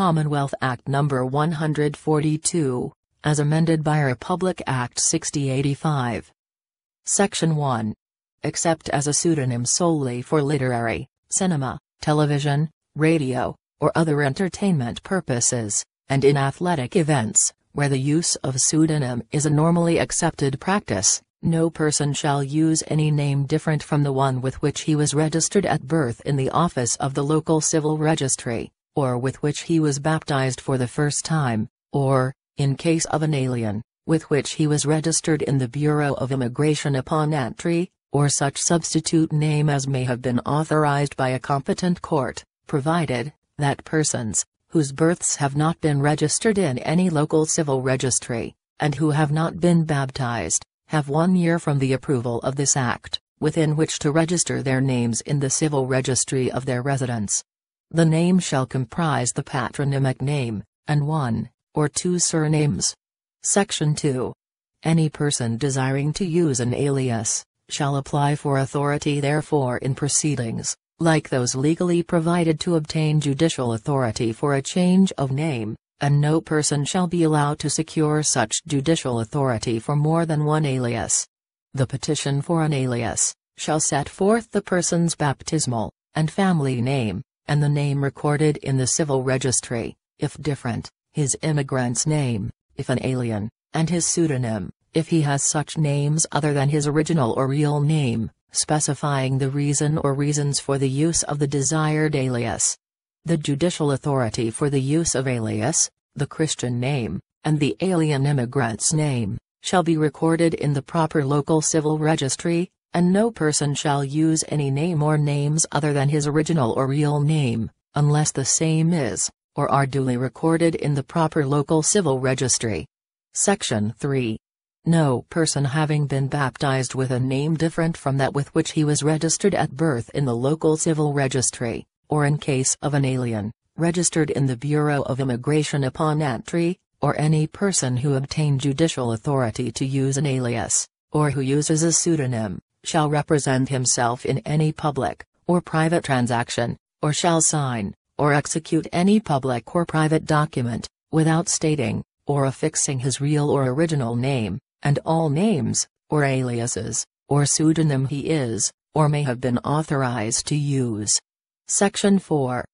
Commonwealth Act No. 142, as amended by Republic Act 6085. Section 1. Except as a pseudonym solely for literary, cinema, television, radio, or other entertainment purposes, and in athletic events, where the use of pseudonym is a normally accepted practice, no person shall use any name different from the one with which he was registered at birth in the office of the local civil registry, or with which he was baptized for the first time, or, in case of an alien, with which he was registered in the Bureau of Immigration upon entry, or such substitute name as may have been authorized by a competent court, provided that persons, whose births have not been registered in any local civil registry, and who have not been baptized, have 1 year from the approval of this act, within which to register their names in the civil registry of their residence. The name shall comprise the patronymic name, and 1 or 2 surnames. Section 2. Any person desiring to use an alias, shall apply for authority therefor in proceedings, like those legally provided to obtain judicial authority for a change of name, and no person shall be allowed to secure such judicial authority for more than 1 alias. The petition for an alias shall set forth the person's baptismal and family name, and the name recorded in the civil registry, if different, his immigrant's name, if an alien, and his pseudonym, if he has such names other than his original or real name, specifying the reason or reasons for the use of the desired alias. The judicial authority for the use of alias, the Christian name, and the alien immigrant's name, shall be recorded in the proper local civil registry, and no person shall use any name or names other than his original or real name, unless the same is, or are duly recorded in the proper local civil registry. Section 3. No person having been baptized with a name different from that with which he was registered at birth in the local civil registry, or in case of an alien, registered in the Bureau of Immigration upon entry, or any person who obtained judicial authority to use an alias, or who uses a pseudonym, shall represent himself in any public, or private transaction, or shall sign, or execute any public or private document, without stating, or affixing his real or original name, and all names, or aliases, or pseudonym he is, or may have been authorized to use. Section 4.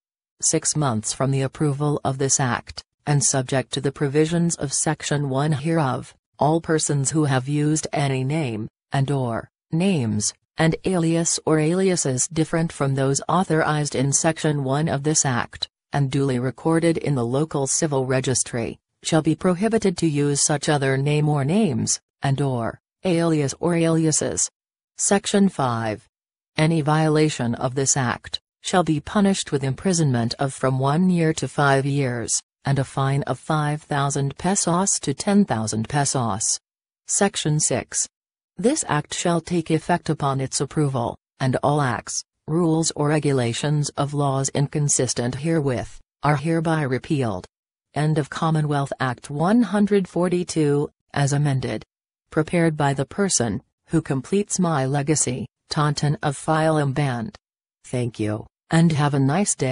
6 months from the approval of this act, and subject to the provisions of Section 1 hereof, all persons who have used any name, and/or names, and alias or aliases different from those authorized in Section 1 of this act, and duly recorded in the local civil registry, shall be prohibited to use such other name or names, and/or alias or aliases. Section 5. Any violation of this act shall be punished with imprisonment of from 1 year to 5 years, and a fine of 5,000 pesos to 10,000 pesos. Section 6. This act shall take effect upon its approval, and all acts, rules or regulations of laws inconsistent herewith, are hereby repealed. End of Commonwealth Act 142, as amended. Prepared by the person who completes my legacy, Taunton of Philim Band. Thank you, and have a nice day.